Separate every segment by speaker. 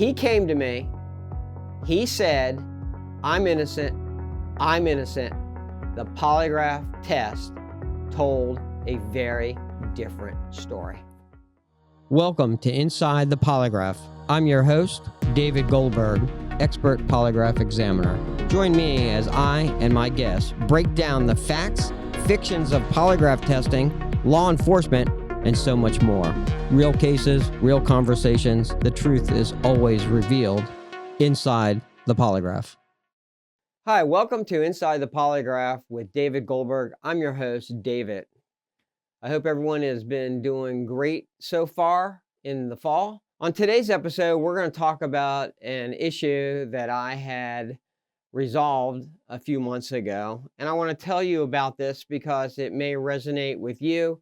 Speaker 1: He came to me, he said, I'm innocent, I'm innocent. The polygraph test told a very different story. Welcome to Inside the Polygraph. I'm your host, David Goldberg, expert polygraph examiner. Join me as I and my guests break down the facts, fictions of polygraph testing, law enforcement, and so much more. Real cases, real conversations. The truth is always revealed inside the polygraph. Hi, welcome to Inside the Polygraph with David Goldberg. I'm your host, David. I hope everyone has been doing great so far in the fall. On today's episode, we're going to talk about an issue that I had resolved a few months ago. And I want to tell you about this because it may resonate with you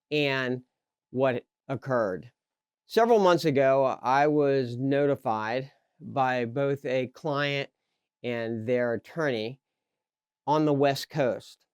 Speaker 1: and what occurred. Several months ago, I was notified by both a client and their attorney on the West Coast.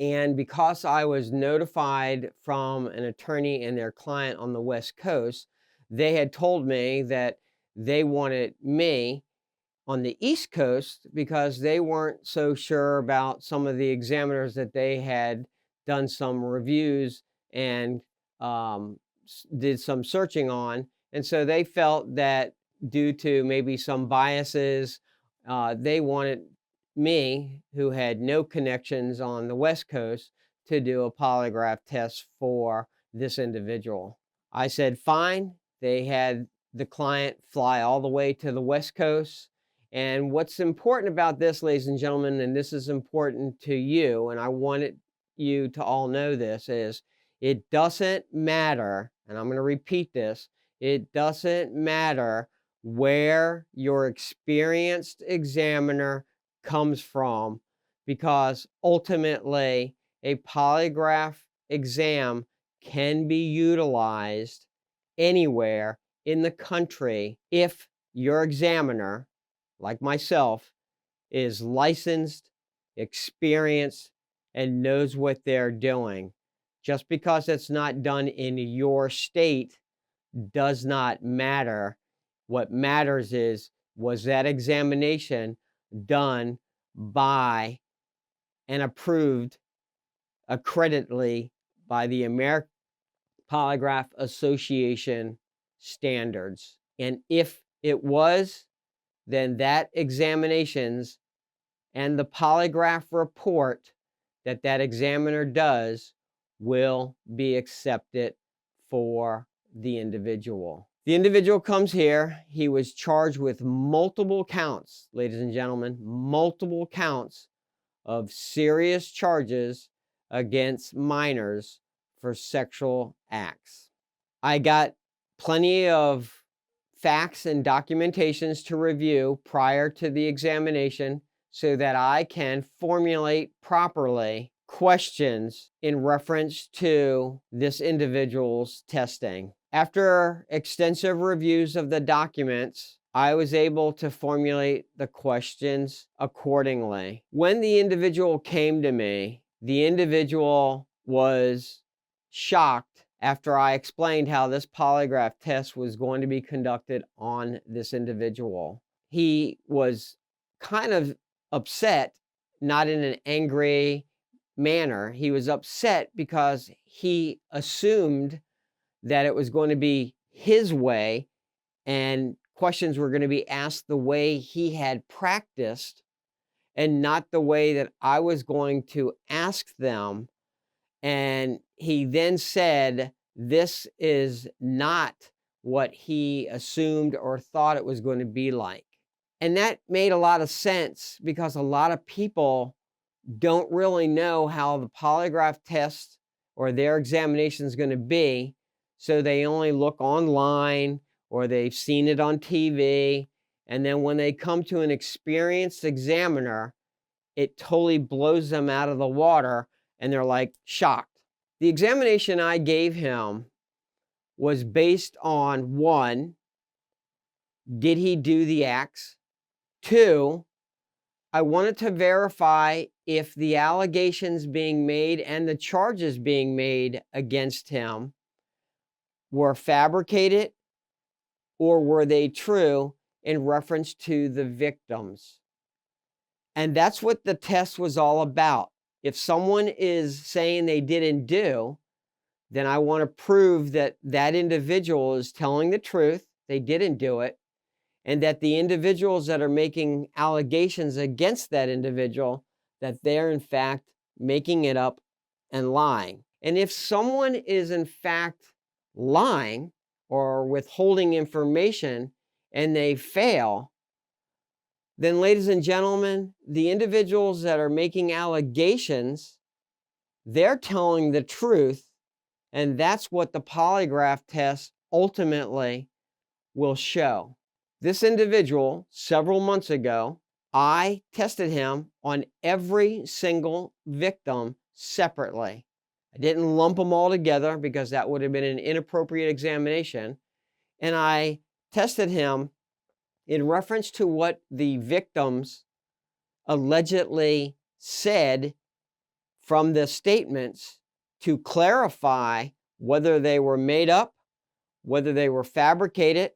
Speaker 1: And because I was notified from an attorney and their client on the West Coast, they had told me that they wanted me on the East Coast because they weren't so sure about some of the examiners that they had done some reviews and did some searching on. And so they felt that due to maybe some biases, they wanted me, who had no connections on the West Coast, to do a polygraph test for this individual. I said, fine. They had the client fly all the way to the West Coast. And what's important about this, ladies and gentlemen, and this is important to you, and I wanted you to all know this, is it doesn't matter, and I'm going to repeat this, it doesn't matter where your experienced examiner comes from, because ultimately a polygraph exam can be utilized anywhere in the country if your examiner, like myself, is licensed, experienced, and knows what they're doing. Just because it's not done in your state does not matter. What matters is, was that examination done by and approved accreditedly by the American Polygraph Association standards? And if it was, then that examinations and the polygraph report that that examiner does will be accepted for the individual. The individual comes here. He was charged with multiple counts, ladies and gentlemen, multiple counts of serious charges against minors for sexual acts. I got plenty of facts and documentations to review prior to the examination so that I can formulate properly questions in reference to this individual's testing. After extensive reviews of the documents, I was able to formulate the questions accordingly. When the individual came to me, the individual was shocked after I explained how this polygraph test was going to be conducted on this individual. He was kind of upset, not in an angry manner. He was upset because he assumed that it was going to be his way and questions were going to be asked the way he had practiced and not the way that I was going to ask them. And he then said, this is not what he assumed or thought it was going to be like. And that made a lot of sense because a lot of people don't really know how the polygraph test or their examination is going to be. So they only look online or they've seen it on TV. And then when they come to an experienced examiner, it totally blows them out of the water and they're like shocked. The examination I gave him was based on, 1, did he do the acts? 2, I wanted to verify if the allegations being made and the charges being made against him were fabricated or were they true in reference to the victims? And that's what the test was all about. If someone is saying they didn't do, then I want to prove that that individual is telling the truth, they didn't do it, and that the individuals that are making allegations against that individual, that they're in fact making it up and lying. And if someone is in fact lying or withholding information and they fail, then ladies and gentlemen, the individuals that are making allegations, they're telling the truth, and that's what the polygraph test ultimately will show. This individual, several months ago, I tested him on every single victim separately. I didn't lump them all together because that would have been an inappropriate examination. And I tested him in reference to what the victims allegedly said from the statements to clarify whether they were made up, whether they were fabricated,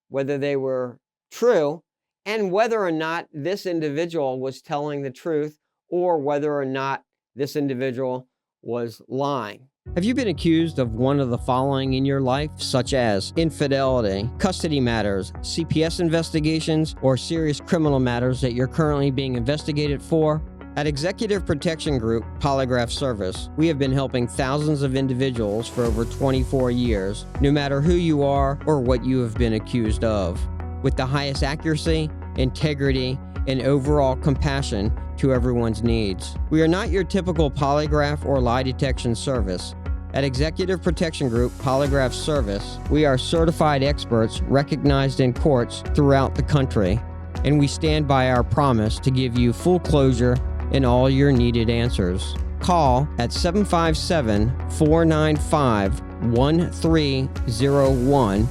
Speaker 1: whether they were true, and whether or not this individual was telling the truth or whether or not this individual was lying. Have you been accused of one of the following in your life, such as infidelity, custody matters, CPS investigations, or serious criminal matters that you're currently being investigated for? At Executive Protection Group Polygraph Service, we have been helping thousands of individuals for over 24 years, no matter who you are or what you have been accused of, with the highest accuracy, integrity, and overall compassion to everyone's needs. We are not your typical polygraph or lie detection service. At Executive Protection Group Polygraph Service, we are certified experts recognized in courts throughout the country, and we stand by our promise to give you full closure and all your needed answers. Call at 757-495-1301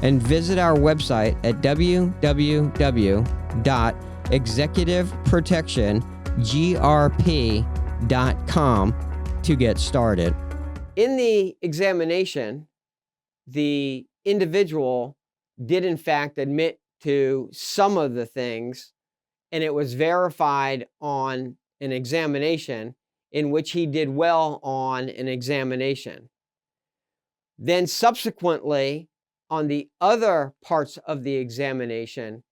Speaker 1: and visit our website at www.executiveprotectiongrp.com to get started. In the examination, the individual did in fact admit to some of the things, and it was verified on an examination in which he did well on an examination. Then subsequently, on the other parts of the examination,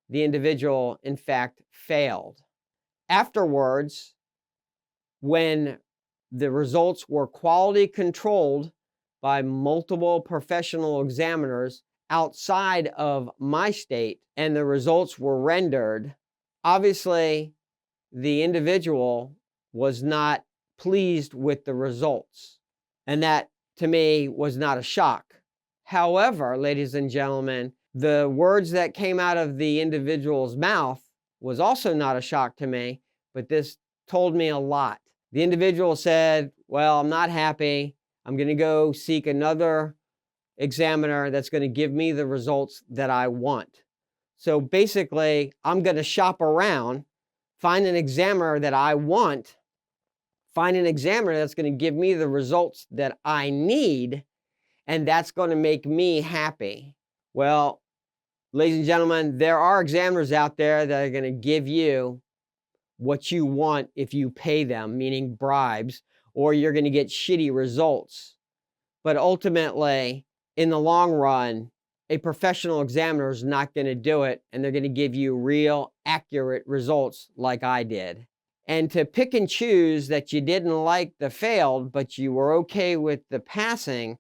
Speaker 1: the individual in fact failed. Afterwards, when the results were quality controlled by multiple professional examiners outside of my state, and the results were rendered, obviously the individual was not pleased with the results. And that, to me, was not a shock. However, ladies and gentlemen, the words that came out of the individual's mouth was also not a shock to me, but this told me a lot. The individual said, well, I'm not happy. I'm going to go seek another examiner that's going to give me the results that I want. So basically, I'm going to shop around, find an examiner that I want, find an examiner that's going to give me the results that I need, and that's going to make me happy. Well, ladies and gentlemen, there are examiners out there that are going to give you what you want if you pay them, meaning bribes, or you're going to get shitty results. But ultimately, in the long run, a professional examiner is not going to do it, and they're going to give you real, accurate results like I did. And to pick and choose that you didn't like the failed, but you were okay with the passing,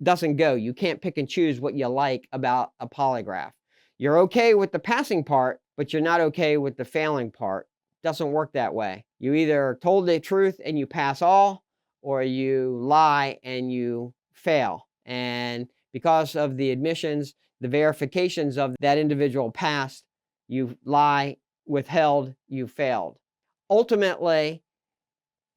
Speaker 1: doesn't go. You can't pick and choose what you like about a polygraph. You're okay with the passing part, but you're not okay with the failing part. Doesn't work that way. You either told the truth and you pass all, or you lie and you fail. And because of the admissions, the verifications of that individual passed, you lie, withheld, you failed. Ultimately,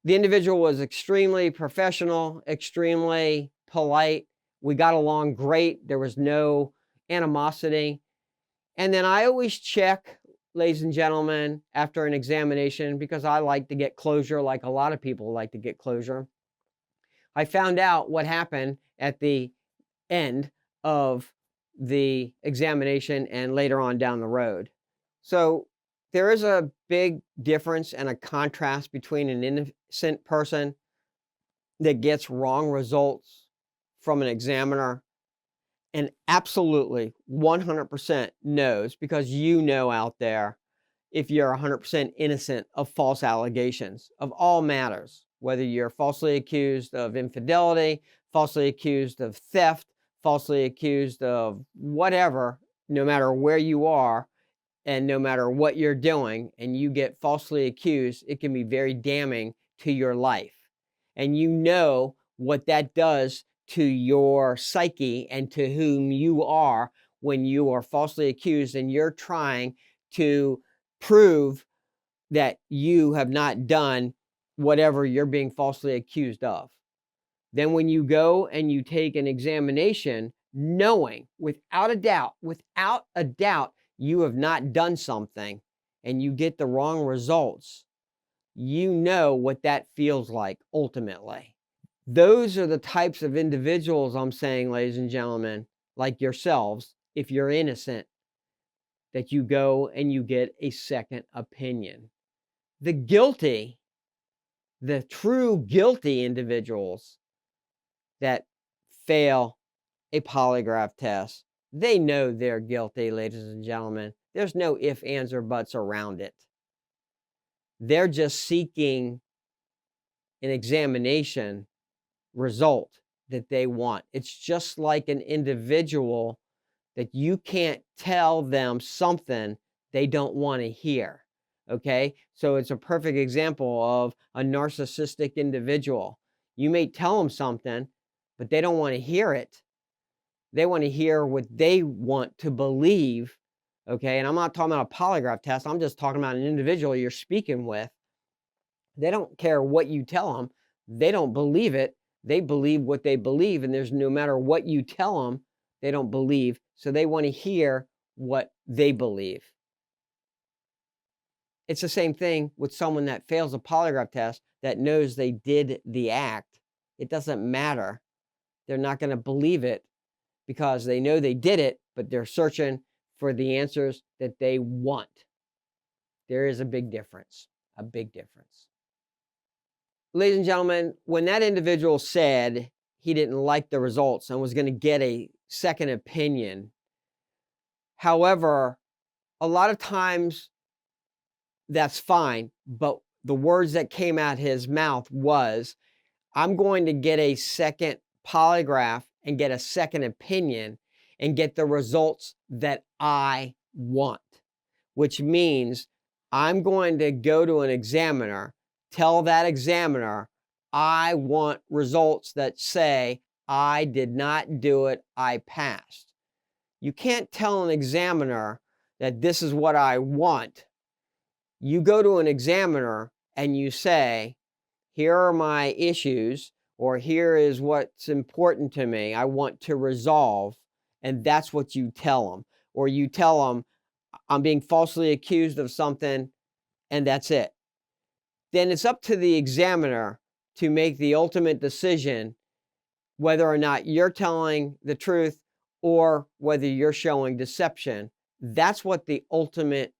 Speaker 1: the individual was extremely professional, extremely polite. We got along great. There was no animosity. And then I always check, ladies and gentlemen, after an examination, because I like to get closure like a lot of people like to get closure. I found out what happened at the end of the examination and later on down the road. So there is a big difference and a contrast between an innocent person that gets wrong results from an examiner and absolutely 100% knows, because you know out there if you're 100% innocent of false allegations of all matters, whether you're falsely accused of infidelity, falsely accused of theft, falsely accused of whatever, no matter where you are and no matter what you're doing, and you get falsely accused, it can be very damning to your life. And you know what that does to your psyche and to whom you are when you are falsely accused and you're trying to prove that you have not done whatever you're being falsely accused of. Then when you go and you take an examination, knowing without a doubt, you have not done something and you get the wrong results, you know what that feels like ultimately. Those are the types of individuals I'm saying, ladies and gentlemen, like yourselves, if you're innocent, that you go and you get a second opinion. The guilty, the true guilty individuals that fail a polygraph test, they know they're guilty, ladies and gentlemen. There's no ifs, ands, or buts around it. They're just seeking an examination result that they want. It's just like an individual that you can't tell them something they don't want to hear. Okay? So it's a perfect example of a narcissistic individual. You may tell them something, but they don't want to hear it. They want to hear what they want to believe. Okay? And I'm not talking about a polygraph test. I'm just talking about an individual you're speaking with. They don't care what you tell them. They don't believe it. They believe what they believe, and there's no matter what you tell them, they don't believe, so they want to hear what they believe. It's the same thing with someone that fails a polygraph test that knows they did the act. It doesn't matter. They're not going to believe it because they know they did it, but they're searching for the answers that they want. There is a big difference, a big difference. Ladies and gentlemen, when that individual said he didn't like the results and was going to get a second opinion, however, a lot of times that's fine, but the words that came out his mouth was, I'm going to get a second polygraph and get a second opinion and get the results that I want, which means I'm going to go to an examiner, tell that examiner, I want results that say I did not do it, I passed. You can't tell an examiner that this is what I want. You go to an examiner and you say, here are my issues, or here is what's important to me, I want to resolve, and that's what you tell them. Or you tell them, I'm being falsely accused of something, and that's it. Then it's up to the examiner to make the ultimate decision whether or not you're telling the truth or whether you're showing deception. That's what the ultimate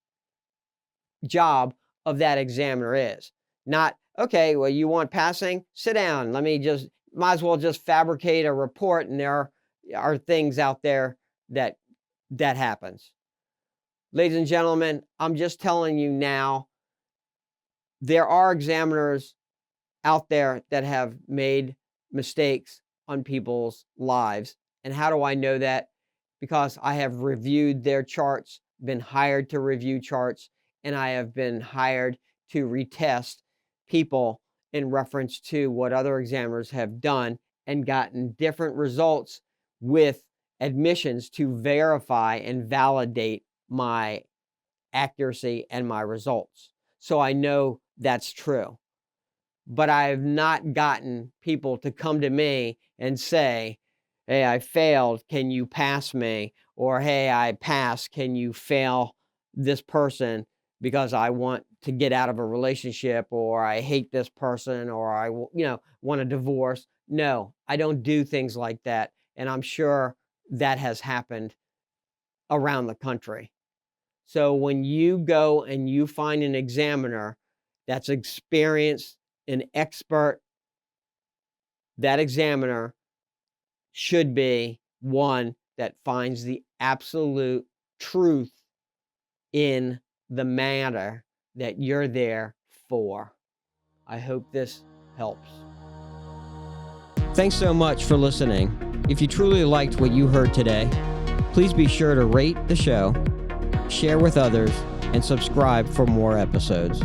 Speaker 1: job of that examiner is. Not, okay, well, you want passing? Sit down. Might as well just fabricate a report, and there are things out there that happens. Ladies and gentlemen, I'm just telling you now, there are examiners out there that have made mistakes on people's lives. And how do I know that? Because I have reviewed their charts, been hired to review charts, and I have been hired to retest people in reference to what other examiners have done and gotten different results with admissions to verify and validate my accuracy and my results. So I know that's true. But I have not gotten people to come to me and say, hey, I failed, can you pass me? Or, hey, I passed, can you fail this person because I want to get out of a relationship, or I hate this person, or I want a divorce. No, I don't do things like that. And I'm sure that has happened around the country. So when you go and you find an examiner that's experienced, an expert, that examiner should be one that finds the absolute truth in the matter that you're there for. I hope this helps. Thanks so much for listening. If you truly liked what you heard today, please be sure to rate the show, share with others, and subscribe for more episodes.